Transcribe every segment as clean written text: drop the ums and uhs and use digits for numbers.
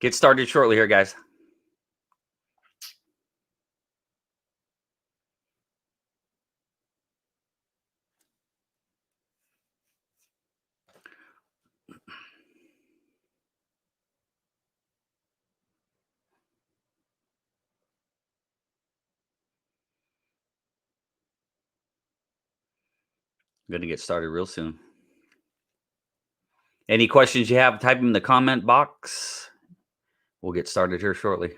Get started shortly here, guys. I'm going to get started real soon. Any questions you have, type them in the comment box. We'll get started here shortly.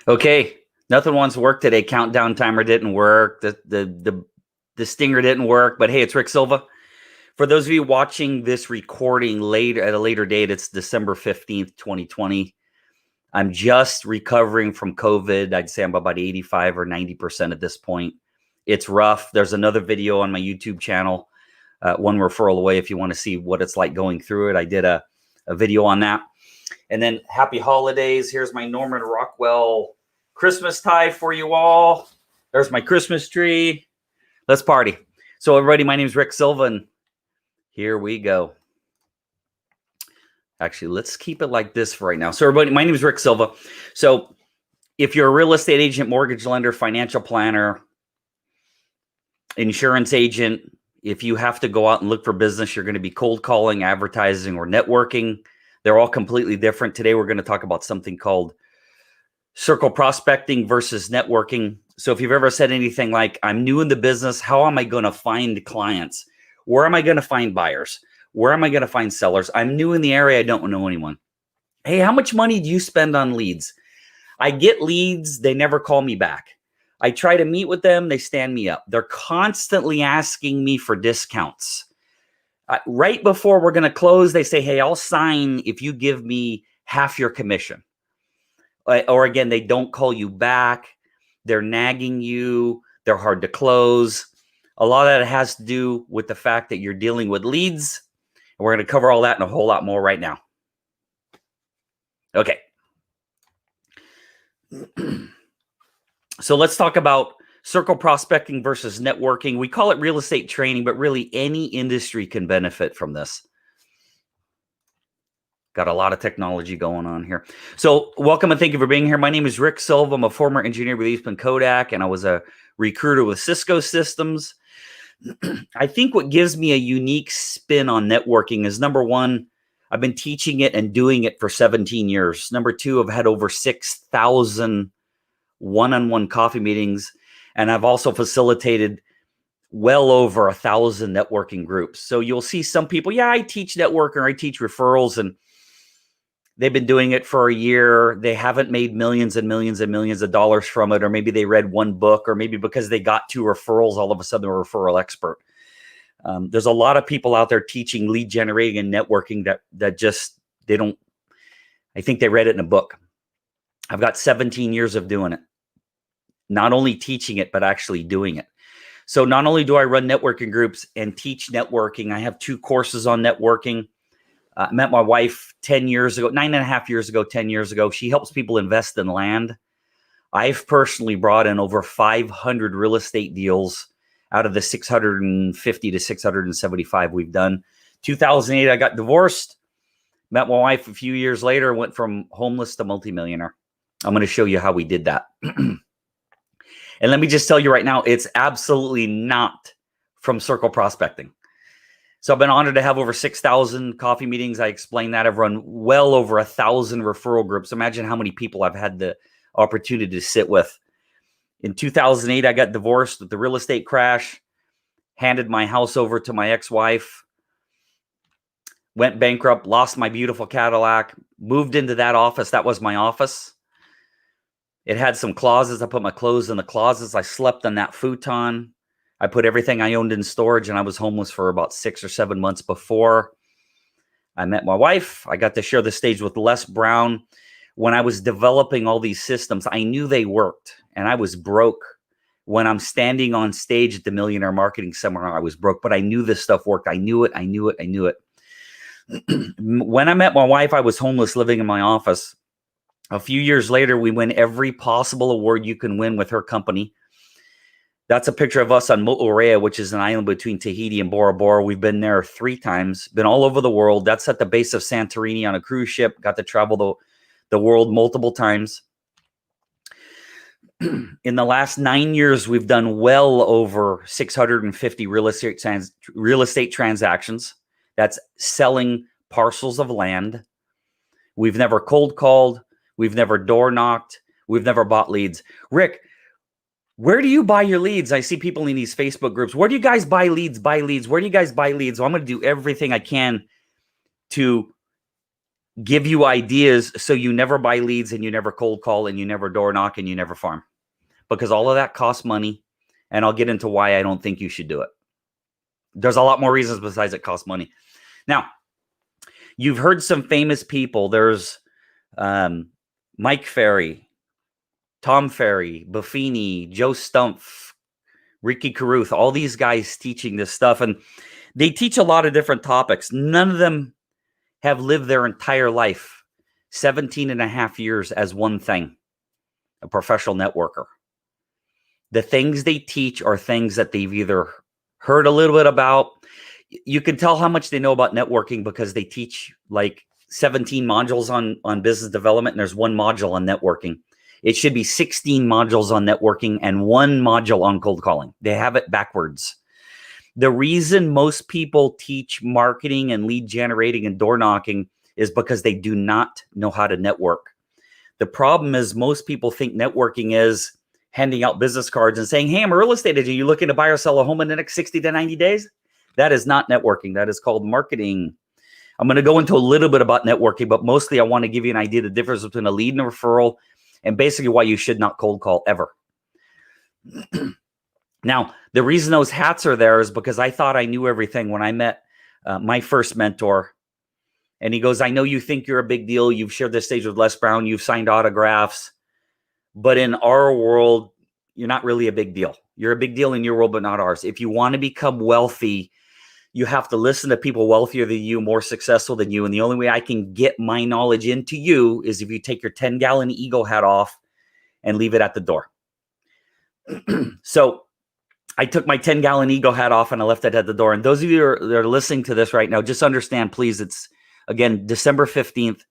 Okay, nothing wants to work today. Countdown timer didn't work. The stinger didn't work. But hey, it's Rick Silva. For those of you watching this recording later at a later date, it's December 15th, 2020. I'm just recovering from COVID. I'd say I'm about 85 or 90% at this point. It's rough. There's another video on my YouTube channel, one referral away, if you want to see what it's like going through it. I did a video on that. And then happy holidays. Here's my Norman Rockwell Christmas tie for you all. There's my Christmas tree. Let's party. So everybody, my name is Rick Silva, and here we go. Actually, let's keep it like this for right now. So everybody, my name is Rick Silva. So if you're a real estate agent, mortgage lender, financial planner, insurance agent, if you have to go out and look for business, you're going to be cold calling, advertising, or networking. They're all completely different. Today, we're going to talk about something called circle prospecting versus networking. So if you've ever said anything like, I'm new in the business, how am I going to find clients? Where am I going to find buyers? Where am I going to find sellers? I'm new in the area. I don't know anyone. Hey, how much money do you spend on leads? I get leads. They never call me back. I try to meet with them. They stand me up. They're constantly asking me for discounts. Right before we're going to close, they say, hey, I'll sign if you give me half your commission. Or again, they don't call you back. They're nagging you. They're hard to close. A lot of that has to do with the fact that you're dealing with leads. And we're going to cover all that and a whole lot more right now. Okay. So let's talk about circle prospecting versus networking. We call it real estate training, but really any industry can benefit from this. Got a lot of technology going on here. So welcome and thank you for being here. My name is Rick Silva. I'm a former engineer with Eastman Kodak, and I was a recruiter with Cisco Systems. I think what gives me a unique spin on networking is, number one, I've been teaching it and doing it for 17 years. Number two, I've had over 6,000 one-on-one coffee meetings, and I've also facilitated well over 1,000 networking groups. So you'll see some people, yeah, I teach networking or I teach referrals, and they've been doing it for a year. They haven't made millions and millions and millions of dollars from it, or maybe they read one book, or maybe because they got 2 referrals, all of a sudden they're a referral expert. There's a lot of people out there teaching lead generating and networking that just, they don't, I think they read it in a book. I've got 17 years of doing it. Not only teaching it, but actually doing it. So not only do I run networking groups and teach networking, I have 2 courses on networking. I met my wife 10 years ago, 9.5 years ago, 10 years ago. She helps people invest in land. I've personally brought in over 500 real estate deals out of the 650 to 675 we've done. 2008, I got divorced. Met my wife a few years later, went from homeless to multimillionaire. I'm going to show you how we did that. And let me just tell you right now, it's absolutely not from circle prospecting. So I've been honored to have over 6,000 coffee meetings. I explained that. I've run well over 1,000 referral groups. Imagine how many people I've had the opportunity to sit with. In 2008, I got divorced with the real estate crash, handed my house over to my ex-wife, went bankrupt, lost my beautiful Cadillac, moved into that office. That was my office. It had some closets. I put my clothes in the closets. I slept on that futon. I put everything I owned in storage, and I was homeless for about 6 or 7 months before. I met my wife. I got to share the stage with Les Brown. When I was developing all these systems, I knew they worked, and I was broke. When I'm standing on stage at the Millionaire Marketing Seminar, I was broke, but I knew this stuff worked. I knew it. When I met my wife, I was homeless, living in my office. A few years later, we win every possible award you can win with her company. That's a picture of us on Mo'orea, which is an island between Tahiti and Bora Bora. We've been there 3 times, been all over the world. That's at the base of Santorini on a cruise ship. Got to travel the world multiple times. In the last 9 years, we've done well over 650 real estate transactions. That's selling parcels of land. We've never cold called. We've never door knocked. We've never bought leads. Rick, where do you buy your leads? I see people in these Facebook groups. Where do you guys buy leads? Where do you guys buy leads? Well, I'm going to do everything I can to give you ideas so you never buy leads and you never cold call and you never door knock and you never farm. Because all of that costs money, and I'll get into why I don't think you should do it. There's a lot more reasons besides it costs money. Now, you've heard some famous people. There's Mike Ferry, Tom Ferry, Buffini, Joe Stumpf, Ricky Carruth, all these guys teaching this stuff. And they teach a lot of different topics. None of them have lived their entire life, 17 and a half years as one thing, a professional networker. The things they teach are things that they've either heard a little bit about. You can tell how much they know about networking because they teach like 17 modules on business development, and there's 1 module on networking. It should be 16 modules on networking and 1 module on cold calling. They have it backwards. The reason most people teach marketing and lead generating and door knocking is because they do not know how to network. The problem is most people think networking is handing out business cards and saying, hey, I'm a real estate agent. You looking to buy or sell a home in the next 60 to 90 days? That is not networking. That is called marketing. I'm going to go into a little bit about networking, but mostly I want to give you an idea of the difference between a lead and a referral and basically why you should not cold call ever. Now, the reason those hats are there is because I thought I knew everything when I met my first mentor. And he goes, I know you think you're a big deal. You've shared this stage with Les Brown. You've signed autographs. But in our world, you're not really a big deal. You're a big deal in your world, but not ours. If you want to become wealthy, you have to listen to people wealthier than you, more successful than you. And the only way I can get my knowledge into you is if you take your 10-gallon ego hat off and leave it at the door. So I took my 10-gallon ego hat off and I left it at the door. And those of you that are listening to this right now, just understand, please, it's, again, December 15th.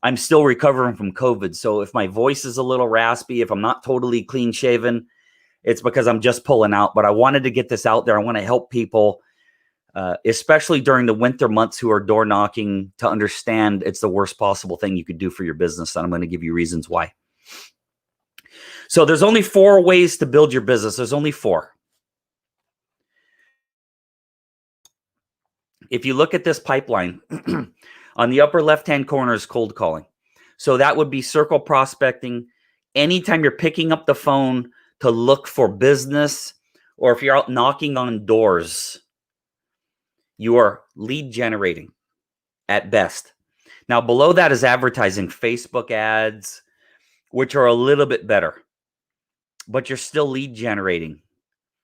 I'm still recovering from COVID. So if my voice is a little raspy, if I'm not totally clean shaven, it's because I'm just pulling out. But I wanted to get this out there. I want to help people, especially during the winter months, who are door knocking, to understand it's the worst possible thing you could do for your business. And I'm going to give you reasons why. So there's only 4 ways to build your business. There's only 4. If you look at this pipeline, on the upper left-hand corner is cold calling. So that would be circle prospecting. Anytime you're picking up the phone to look for business, or if you're out knocking on doors, you are lead generating at best. Now, below that is advertising, Facebook ads, which are a little bit better, but you're still lead generating,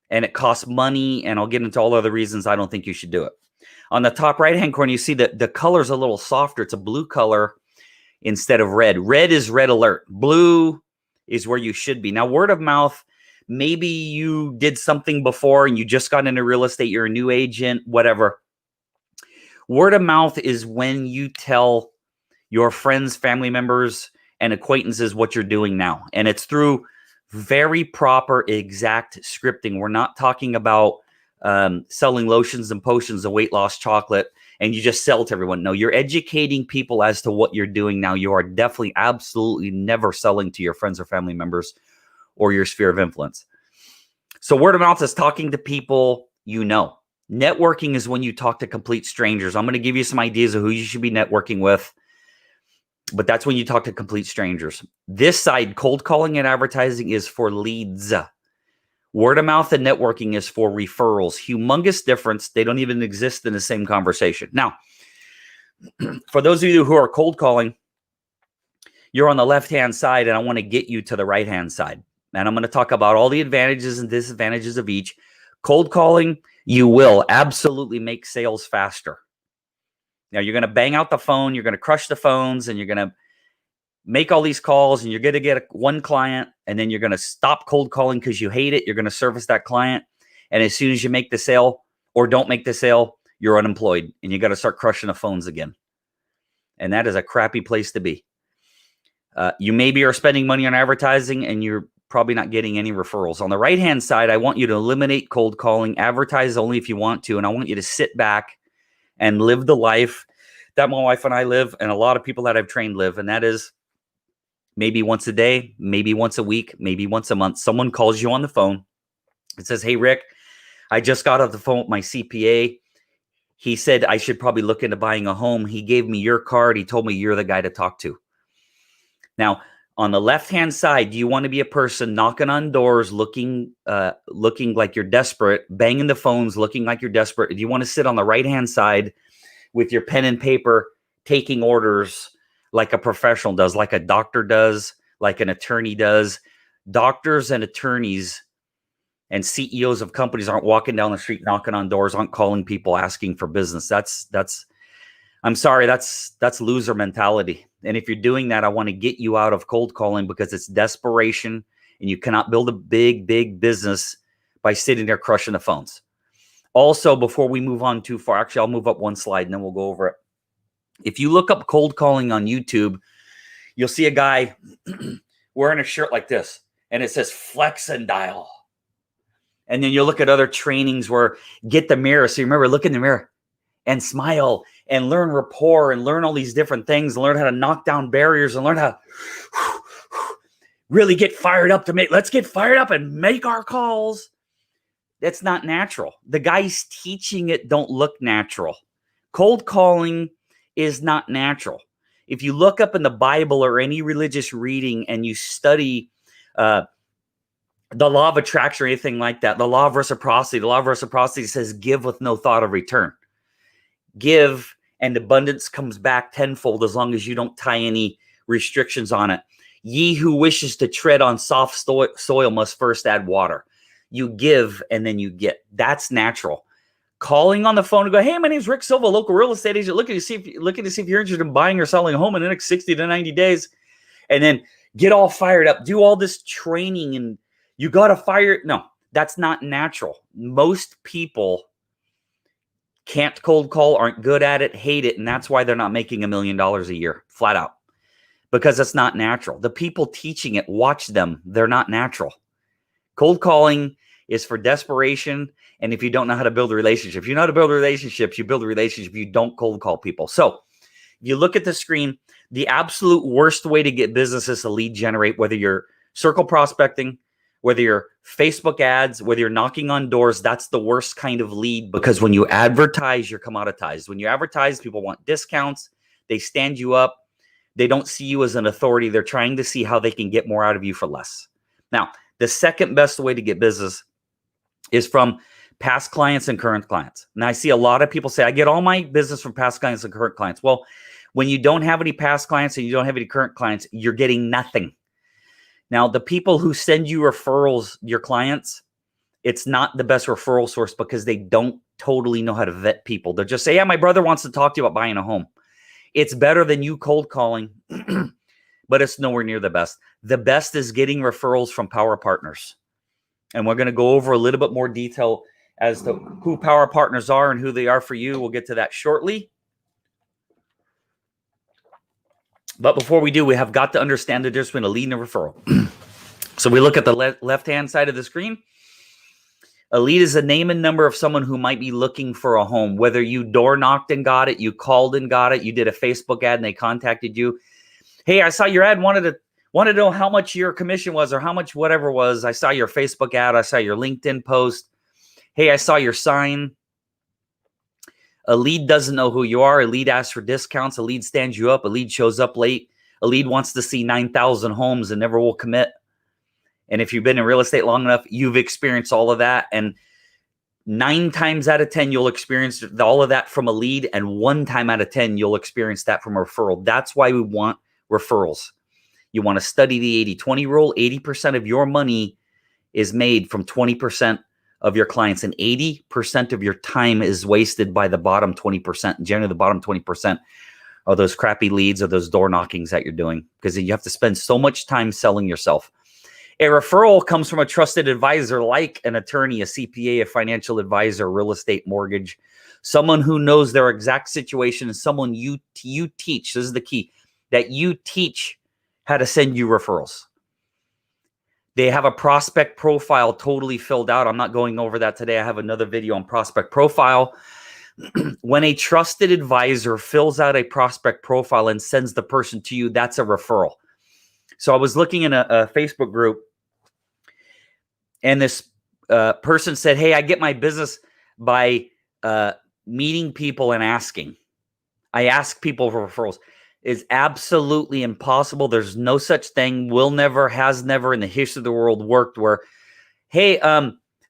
and it costs money, and I'll get into all other reasons I don't think you should do it. On the top right-hand corner, you see that the color's a little softer. It's a blue color instead of red. Red is red alert. Blue is where you should be. Now, word of mouth, maybe you did something before and you just got into real estate. You're a new agent, whatever. Word of mouth is when you tell your friends, family members, and acquaintances what you're doing now. And it's through very proper, exact scripting. We're not talking about selling lotions and potions of weight loss chocolate and you just sell to everyone. No, you're educating people as to what you're doing now. You are definitely, absolutely never selling to your friends or family members or your sphere of influence. So word of mouth is talking to people you know. Networking is when you talk to complete strangers. I'm going to give you some ideas of who you should be networking with, but that's when you talk to complete strangers. This side, cold calling and advertising, is for leads. Word of mouth and networking is for referrals. Humongous difference. They don't even exist in the same conversation. Now, for those of you who are cold calling, you're on the left-hand side, and I want to get you to the right-hand side. And I'm going to talk about all the advantages and disadvantages of each. Cold calling, you will absolutely make sales faster. Now, you're going to bang out the phone, you're going to crush the phones, and you're going to make all these calls, and you're going to get one client, and then you're going to stop cold calling because you hate it. You're going to service that client. And as soon as you make the sale or don't make the sale, you're unemployed, and you got to start crushing the phones again. And that is a crappy place to be. You maybe are spending money on advertising, and you're probably not getting any referrals. On the right-hand side, I want you to eliminate cold calling, advertise only if you want to, and I want you to sit back and live the life that my wife and I live, and a lot of people that I've trained live, and that is maybe once a day, maybe once a week, maybe once a month. Someone calls you on the phone. It says, hey, Rick, I just got off the phone with my CPA. He said I should probably look into buying a home. He gave me your card. He told me you're the guy to talk to. Now, on the left-hand side, do you want to be a person knocking on doors, looking like you're desperate, banging the phones, looking like you're desperate? Do you want to sit on the right-hand side with your pen and paper, taking orders like a professional does, like a doctor does, like an attorney does? Doctors and attorneys and CEOs of companies aren't walking down the street, knocking on doors, aren't calling people, asking for business. I'm sorry, that's loser mentality. And if you're doing that, I want to get you out of cold calling because it's desperation, and you cannot build a big, big business by sitting there crushing the phones. Also, before we move on too far, actually, I'll move up one slide and then we'll go over it. If you look up cold calling on YouTube, you'll see a guy wearing a shirt like this, and it says flex and dial. And then you'll look at other trainings where get the mirror. So you remember, look in the mirror and smile and learn rapport and learn all these different things, and learn how to knock down barriers and learn how to really get fired up let's get fired up and make our calls. That's not natural. The guys teaching it don't look natural. Cold calling is not natural. If you look up in the Bible or any religious reading and you study the law of attraction or anything like that, the law of reciprocity says give with no thought of return. Give and abundance comes back tenfold as long as you don't tie any restrictions on it. Ye who wishes to tread on soft soil must first add water. You give and then you get. That's natural. Calling on the phone and go, hey, my name's Rick Silva, local real estate agent. Looking to see if you're interested in buying or selling a home in the next 60 to 90 days. And then get all fired up. Do all this training and you got to fire. No, that's not natural. Most people can't cold call, aren't good at it, hate it, and that's why they're not making $1 million a year, flat out, because it's not natural. The people teaching it, watch them. They're not natural. Cold calling is for desperation, and if you don't know how to build a relationship. If you know how to build relationships, you build a relationship. You don't cold call people. So if you look at the screen, the absolute worst way to get business is to lead generate, whether you're circle prospecting, whether you're Facebook ads, whether you're knocking on doors. That's the worst kind of lead, because when you advertise, you're commoditized. When you advertise, people want discounts. They stand you up. They don't see you as an authority. They're trying to see how they can get more out of you for less. Now, the second best way to get business is from past clients and current clients. Now, I see a lot of people say, I get all my business from past clients and current clients. Well, when you don't have any past clients and you don't have any current clients, you're getting nothing. Now, the people who send you referrals, your clients, it's not the best referral source because they don't totally know how to vet people. They'll just say, yeah, my brother wants to talk to you about buying a home. It's better than you cold calling, but it's nowhere near the best. The best is getting referrals from power partners. And we're going to go over a little bit more detail as to who power partners are and who they are for you. We'll get to that shortly. But before we do, we have got to understand the difference between a lead and a referral. So we look at the left-hand side of the screen. A lead is a name and number of someone who might be looking for a home. Whether you door knocked and got it, you called and got it, you did a Facebook ad and they contacted you. Hey, I saw your ad, wanted to know how much your commission was or how much whatever was. I saw your Facebook ad. I saw your LinkedIn post. Hey, I saw your sign. A lead doesn't know who you are. A lead asks for discounts. A lead stands you up. A lead shows up late. A lead wants to see 9,000 homes and never will commit. And if you've been in real estate long enough, you've experienced all of that. And 9 times out of 10, you'll experience all of that from a lead. And 1 time out of 10, you'll experience that from a referral. That's why we want referrals. You want to study the 80-20 rule. 80% of your money is made from 20% of your clients, and 80% of your time is wasted by the bottom 20%. Generally, the bottom 20% are those crappy leads or those door knockings that you're doing, because you have to spend so much time selling yourself. A referral comes from a trusted advisor like an attorney, a CPA, a financial advisor, real estate, mortgage, someone who knows their exact situation, and someone you teach. This is the key, that you teach how to send you referrals. They have a prospect profile totally filled out. I'm not going over that today. I have another video on prospect profile. When a trusted advisor fills out a prospect profile and sends the person to you, that's a referral. So I was looking in a Facebook group, and this person said, hey, I get my business by meeting people and asking. I ask people for referrals. It's absolutely impossible. There's no such thing. Will never, has never in the history of the world worked where, hey,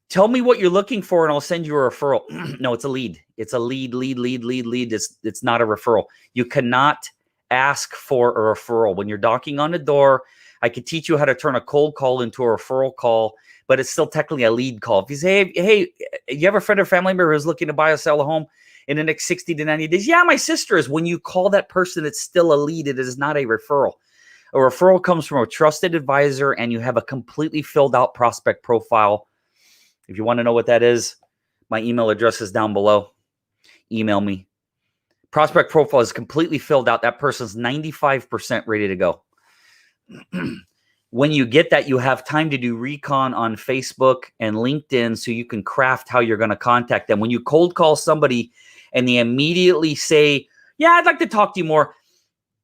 tell me what you're looking for and I'll send you a referral. No, it's a lead. It's a lead. It's not a referral. You cannot ask for a referral. When you're knocking on the door, I could teach you how to turn a cold call into a referral call, but it's still technically a lead call. If you say, hey, you have a friend or family member who's looking to buy or sell a home in the next 60 to 90 days? Yeah, my sister is. When you call that person, it's still a lead. It is not a referral. A referral comes from a trusted advisor, and you have a completely filled out prospect profile. If you want to know what that is, my email address is down below. Email me. Prospect profile is completely filled out. That person's 95% ready to go. When you get that, you have time to do recon on Facebook and LinkedIn so you can craft how you're going to contact them. When you cold call somebody and they immediately say, yeah, I'd like to talk to you more,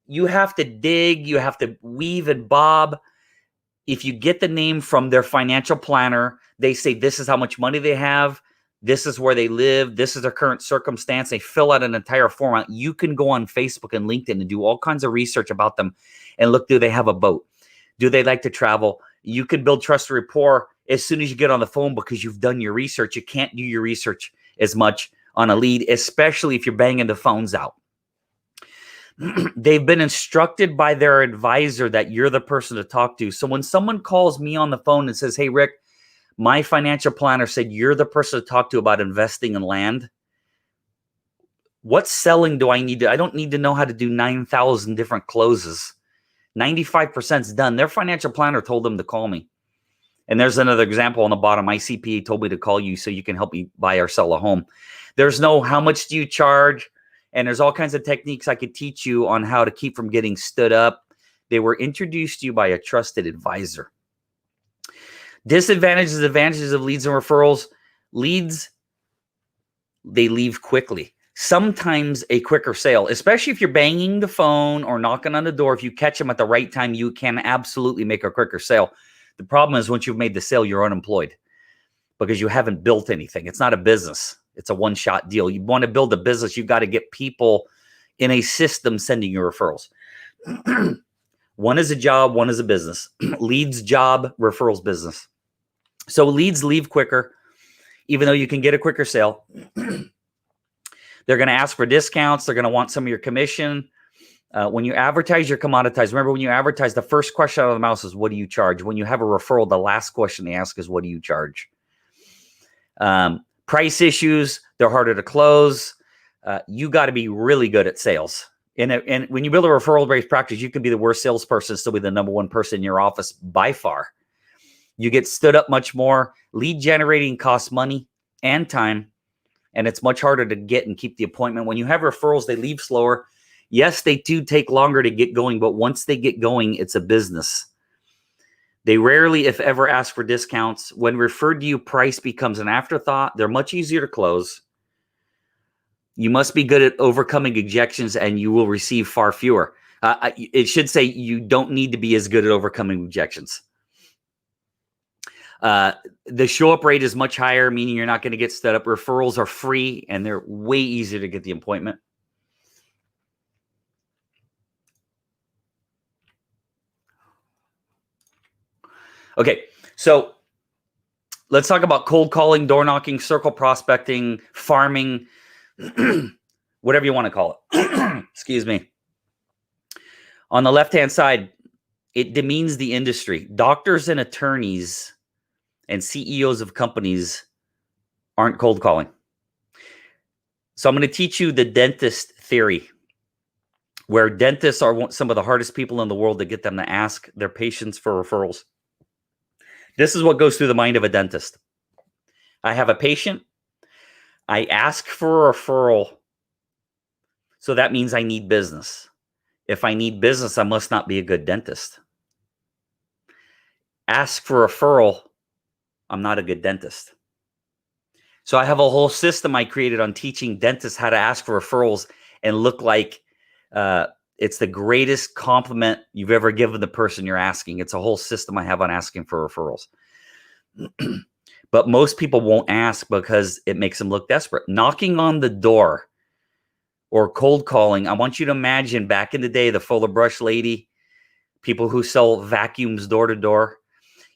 you have to dig, you have to weave and bob. If you get the name from their financial planner, they say this is how much money they have, this is where they live, this is their current circumstance. They fill out an entire form out. You can go on Facebook and LinkedIn and do all kinds of research about them and look, do they have a boat? Do they like to travel? You can build trust and rapport as soon as you get on the phone because you've done your research. You can't do your research as much on a lead, especially if you're banging the phones out. They've been instructed by their advisor that you're the person to talk to. So when someone calls me on the phone and says, hey, Rick, my financial planner said you're the person to talk to about investing in land, what selling do I need to? I don't need to know how to do 9,000 different closes. 95% is done. Their financial planner told them to call me. And there's another example on the bottom. My CPA told me to call you so you can help me buy or sell a home. There's no how much do you charge? And there's all kinds of techniques I could teach you on how to keep from getting stood up. They were introduced to you by a trusted advisor. Disadvantages, advantages of leads and referrals. Leads, they leave quickly. Sometimes a quicker sale, especially if you're banging the phone or knocking on the door, if you catch them at the right time, you can absolutely make a quicker sale. The problem is once you've made the sale, you're unemployed because you haven't built anything. It's not a business. It's a one-shot deal. You want to build a business, you've got to get people in a system sending you referrals. One is a job, one is a business. Leads, job, referrals, business. So leads leave quicker, even though you can get a quicker sale. They're going to ask for discounts. They're going to want some of your commission. When you advertise, you're commoditized. Remember, when you advertise, the first question out of the mouth is, what do you charge? When you have a referral, the last question they ask is, what do you charge? Price issues, they're harder to close. You got to be really good at sales. And when you build a referral-based practice, you can be the worst salesperson, still be the number one person in your office by far. You get stood up much more. Lead generating costs money and time. And it's much harder to get and keep the appointment. When you have referrals, they leave slower. Yes, they do take longer to get going, but once they get going, it's a business. They rarely, if ever, ask for discounts. When referred to you, price becomes an afterthought. They're much easier to close. You must be good at overcoming objections, and you will receive far fewer. It should say you don't need to be as good at overcoming objections. The show-up rate is much higher, meaning you're not going to get stood up. Referrals are free, and they're way easier to get the appointment. Okay, So let's talk about cold calling, door knocking, circle prospecting, farming, whatever you want to call it. Excuse me. On the left-hand side, it demeans the industry. Doctors and attorneys and CEOs of companies aren't cold calling. So I'm going to teach you the dentist theory, where dentists are some of the hardest people in the world to get them to ask their patients for referrals. This is what goes through the mind of a dentist. I have a patient. I ask for a referral. So that means I need business. If I need business, I must not be a good dentist. Ask for a referral. I'm not a good dentist. So I have a whole system I created on teaching dentists how to ask for referrals and look like it's the greatest compliment you've ever given the person you're asking. It's a whole system I have on asking for referrals. But most people won't ask because it makes them look desperate. Knocking on the door or cold calling. I want you to imagine back in the day, the Fuller Brush lady, people who sell vacuums door to door.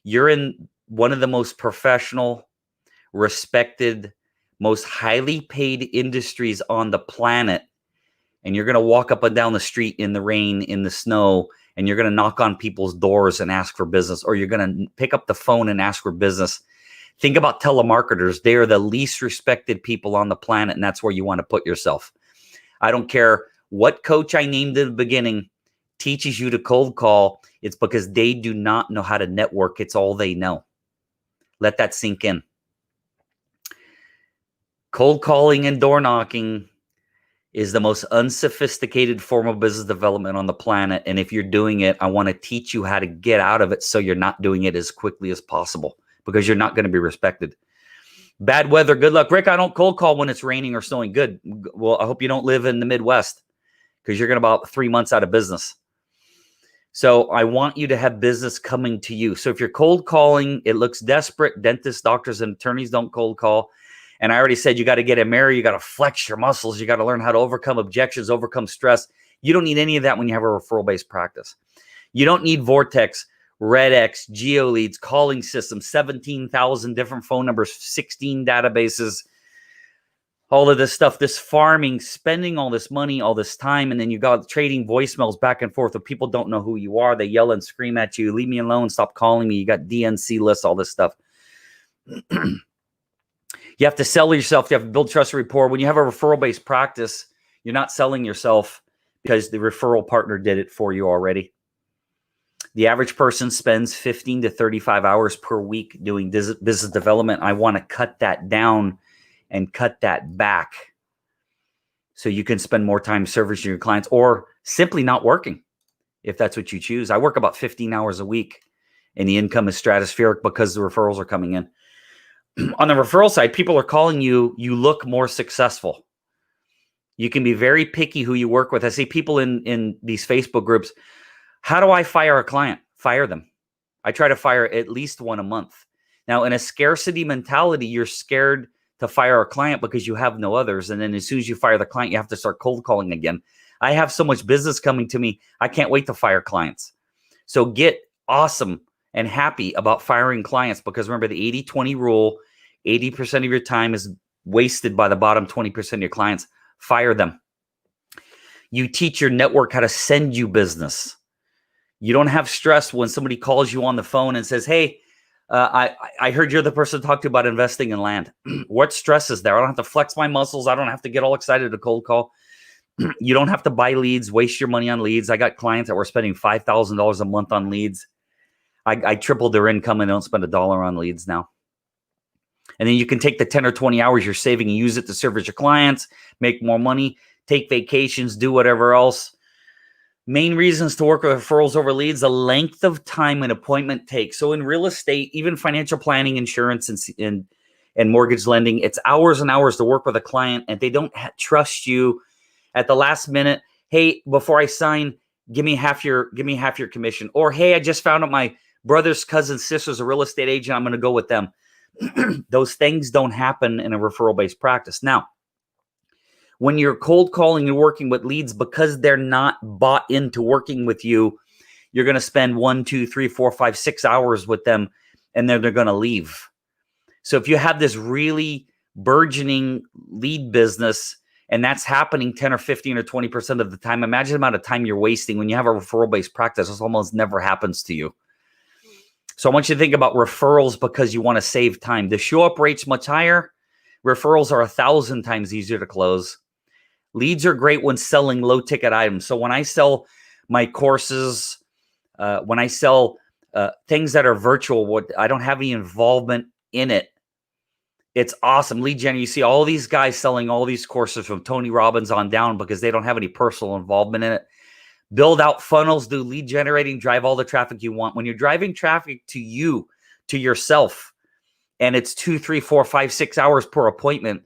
You're in one of the most professional, respected, most highly paid industries on the planet. And you're going to walk up and down the street in the rain, in the snow, and you're going to knock on people's doors and ask for business, or you're going to pick up the phone and ask for business. Think about telemarketers. They are the least respected people on the planet, and that's where you want to put yourself. I don't care what coach I named in the beginning teaches you to cold call. It's because they do not know how to network. It's all they know. Let that sink in. Cold calling and door knocking is the most unsophisticated form of business development on the planet. And if you're doing it, I want to teach you how to get out of it so you're not doing it as quickly as possible, because you're not going to be respected. Bad weather, good luck. Rick, I don't cold call when it's raining or snowing. Good. Well, I hope you don't live in the Midwest, because you're going to be about 3 months out of business. So I want you to have business coming to you. So if you're cold calling, it looks desperate. Dentists, doctors, and attorneys don't cold call. And I already said you got to get a mirror. You got to flex your muscles. You got to learn how to overcome objections, overcome stress. You don't need any of that when you have a referral-based practice. You don't need Vortex, RedX, GeoLeads, calling systems, 17,000 different phone numbers, 16 databases, all of this stuff, this farming, spending all this money, all this time, and then you got trading voicemails back and forth where people don't know who you are. They yell and scream at you, leave me alone, stop calling me. You got DNC lists, all this stuff. You have to sell yourself. You have to build trust and rapport. When you have a referral-based practice, you're not selling yourself because the referral partner did it for you already. The average person spends 15 to 35 hours per week doing business development. I want to cut that down and cut that back so you can spend more time servicing your clients, or simply not working if that's what you choose. I work about 15 hours a week and the income is stratospheric because the referrals are coming in. On the referral side, people are calling you, you look more successful. You can be very picky who you work with. I see people in these Facebook groups. How do I fire a client? Fire them. I try to fire at least one a month. Now, in a scarcity mentality, you're scared to fire a client because you have no others. And then as soon as you fire the client, you have to start cold calling again. I have so much business coming to me. I can't wait to fire clients. So get awesome and happy about firing clients, because remember the 80-20 rule. 80% of your time is wasted by the bottom 20% of your clients. Fire them. You teach your network how to send you business. You don't have stress when somebody calls you on the phone and says, hey, I heard you're the person to talk to about investing in land. What stress is there? I don't have to flex my muscles. I don't have to get all excited to cold call. You don't have to buy leads, waste your money on leads. I got clients that were spending $5,000 a month on leads. I tripled their income and don't spend $1 on leads now. And then you can take the 10 or 20 hours you're saving and use it to service your clients, make more money, take vacations, do whatever else. Main reasons to work with referrals over leads: the length of time an appointment takes. So in real estate, even financial planning, insurance, and mortgage lending, it's hours and hours to work with a client, and they don't trust you at the last minute. Hey, before I sign, give me half your commission. Or hey, I just found out my brother's cousin's sister's a real estate agent. I'm going to go with them. Those things don't happen in a referral-based practice. Now, when you're cold calling and working with leads, because they're not bought into working with you, you're going to spend 1, 2, 3, 4, 5, 6 hours with them and then they're going to leave. So if you have this really burgeoning lead business and that's happening 10 or 15 or 20% of the time, imagine the amount of time you're wasting when you have a referral-based practice. This almost never happens to you. So I want you to think about referrals because you want to save time. The show-up rate's much higher. Referrals are 1,000 times easier to close. Leads are great when selling low-ticket items. So when I sell my courses, when I sell things that are virtual, I don't have any involvement in it. It's awesome. Lead gen, you see all these guys selling all these courses from Tony Robbins on down because they don't have any personal involvement in it. Build out funnels, do lead generating, drive all the traffic you want. When you're driving traffic to you, to yourself, and it's 2, 3, 4, 5, 6 hours per appointment,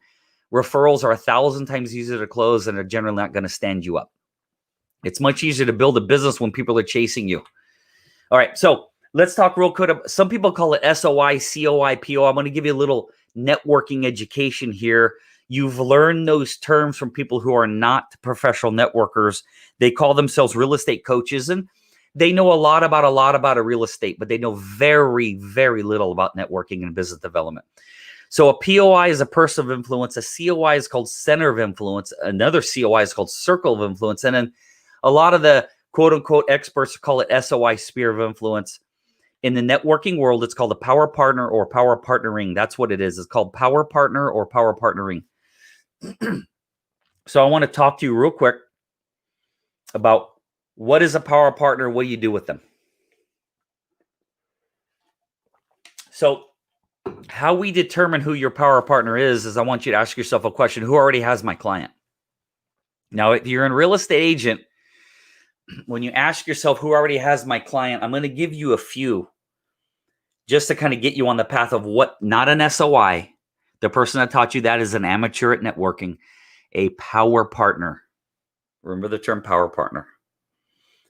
referrals are 1,000 times easier to close and are generally not going to stand you up. It's much easier to build a business when people are chasing you. All right, so let's talk real quick. Some people call it SOI, COI, PO. I'm going to give you a little networking education here. You've learned those terms from people who are not professional networkers. They call themselves real estate coaches, and they know a lot about a real estate, but they know very, very little about networking and business development. So a POI is a person of influence. A COI is called center of influence. Another COI is called circle of influence. And then a lot of the quote unquote experts call it SOI, sphere of influence. In the networking world, it's called a power partner or power partnering. That's what it is. It's called power partner or power partnering. So I want to talk to you real quick about what is a power partner, what do you do with them? So how we determine who your power partner is I want you to ask yourself a question. Who already has my client? Now, if you're a real estate agent, when you ask yourself who already has my client, I'm going to give you a few just to kind of get you on the path of what, not an SOI. The person that taught you that is an amateur at networking, a power partner. Remember the term power partner.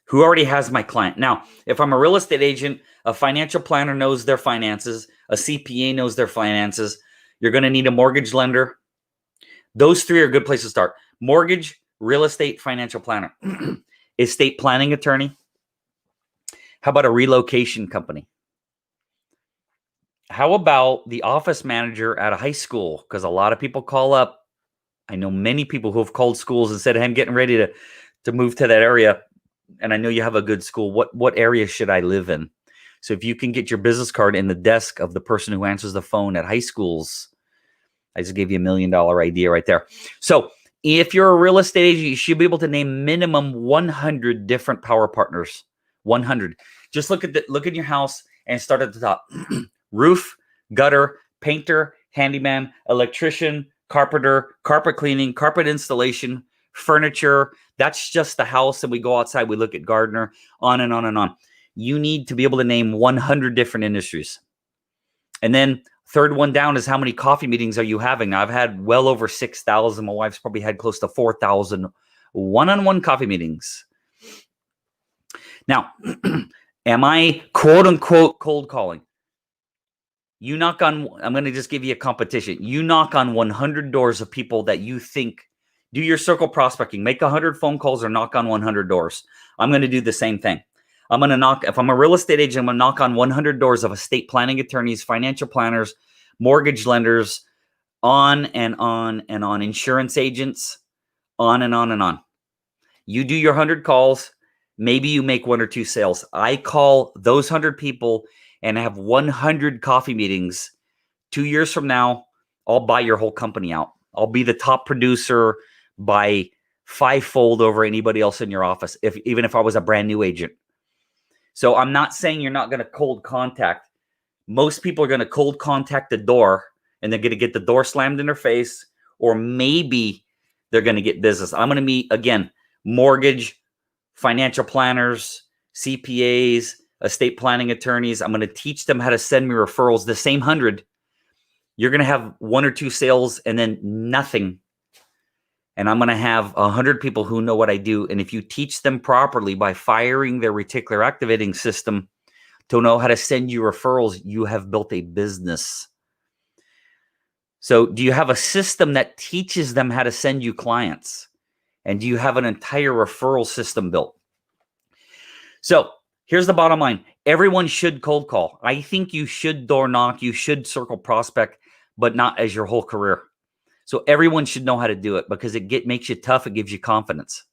Who already has my client? Now, if I'm a real estate agent, a financial planner knows their finances, a CPA knows their finances. You're going to need a mortgage lender. Those three are a good place to start. Mortgage, real estate, financial planner. Estate planning attorney. How about a relocation company? How about the office manager at a high school? Because a lot of people call up. I know many people who have called schools and said, hey, I'm getting ready to move to that area. And I know you have a good school. What area should I live in? So if you can get your business card in the desk of the person who answers the phone at high schools, I just gave you $1 million idea right there. So if you're a real estate agent, you should be able to name minimum 100 different power partners. 100. Just look at your house and start at the top. Roof, gutter, painter, handyman, electrician, carpenter, carpet cleaning, carpet installation, furniture. That's just the house. And we go outside, we look at gardener, on and on and on. You need to be able to name 100 different industries. And then third one down is how many coffee meetings are you having? Now, I've had well over 6,000. My wife's probably had close to 4,000 one-on-one coffee meetings. Now, am I quote unquote cold calling? You knock on, I'm going to just give you a competition. You knock on 100 doors of people that you think, do your circle prospecting, make 100 phone calls or knock on 100 doors. I'm going to do the same thing. I'm going to knock, if I'm a real estate agent, I'm going to knock on 100 doors of estate planning attorneys, financial planners, mortgage lenders, on and on and on, insurance agents, on and on and on. You do your 100 calls. Maybe you make 1 or 2 sales. I call those 100 people and have 100 coffee meetings. 2 years from now, I'll buy your whole company out. I'll be the top producer by 5-fold over anybody else in your office, even if I was a brand new agent. So I'm not saying you're not going to cold contact. Most people are going to cold contact the door and they're going to get the door slammed in their face, or maybe they're going to get business. I'm going to meet, again, mortgage, financial planners, CPAs, estate planning attorneys. I'm going to teach them how to send me referrals, the same 100. You're going to have 1 or 2 sales and then nothing. And I'm going to have 100 people who know what I do. And if you teach them properly by firing their reticular activating system to know how to send you referrals, you have built a business. So do you have a system that teaches them how to send you clients? And do you have an entire referral system built? So Here's the bottom line. Everyone should cold call. I think you should door knock. You should circle prospect, but not as your whole career. So everyone should know how to do it because it makes you tough. It gives you confidence.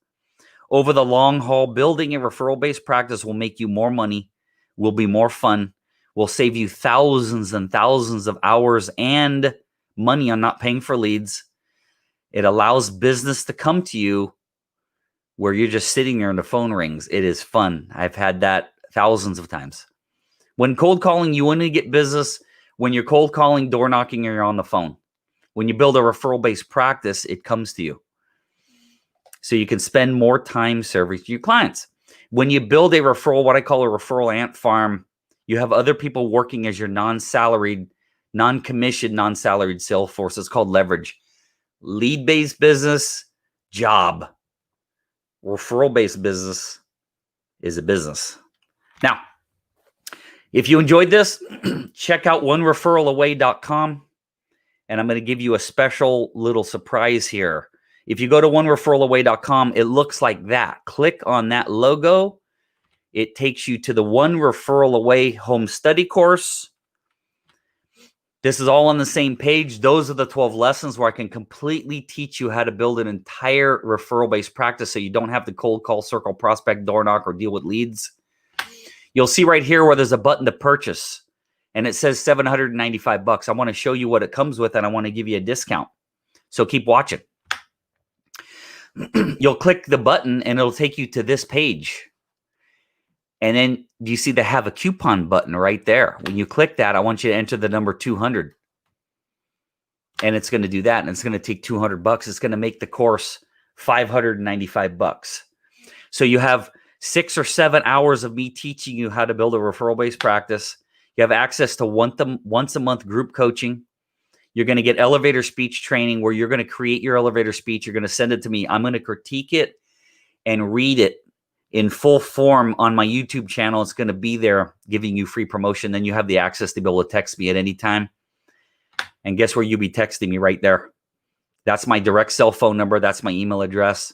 Over the long haul, building a referral-based practice will make you more money, will be more fun, will save you thousands and thousands of hours and money on not paying for leads. It allows business to come to you where you're just sitting there and the phone rings. It is fun. I've had that thousands of times. When cold calling, you only get business when you're cold calling, door knocking, or you're on the phone. When you build a referral-based practice, it comes to you. So you can spend more time serving your clients. When you build a referral, what I call a referral ant farm, you have other people working as your non-salaried, non-commissioned, non-salaried sales force. It's called leverage. Lead-based business, job. Referral-based business is a business. Now, if you enjoyed this, check out onereferralaway.com, and I'm going to give you a special little surprise here. If you go to onereferralaway.com, it looks like that. Click on that logo. It takes you to the One Referral Away home study course. This is all on the same page. Those are the 12 lessons where I can completely teach you how to build an entire referral-based practice so you don't have to cold call, circle, prospect, door knock, or deal with leads. You'll see right here where there's a button to purchase, and it says $795. I want to show you what it comes with, and I want to give you a discount. So keep watching. You'll click the button, and it'll take you to this page. And then you see they have a coupon button right there. When you click that, I want you to enter the number 200. And it's going to do that. And it's going to take $200. It's going to make the course $595. So you have 6 or 7 hours of me teaching you how to build a referral-based practice. You have access to once a month group coaching. You're going to get elevator speech training where you're going to create your elevator speech. You're going to send it to me. I'm going to critique it and read it in full form on my YouTube channel. It's going to be there giving you free promotion. Then you have the access to be able to text me at any time. And guess where you'll be texting me right there? That's my direct cell phone number. That's my email address.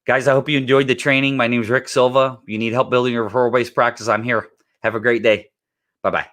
Guys, I hope you enjoyed the training. My name is Rick Silva. If you need help building your referral-based practice, I'm here. Have a great day. Bye-bye.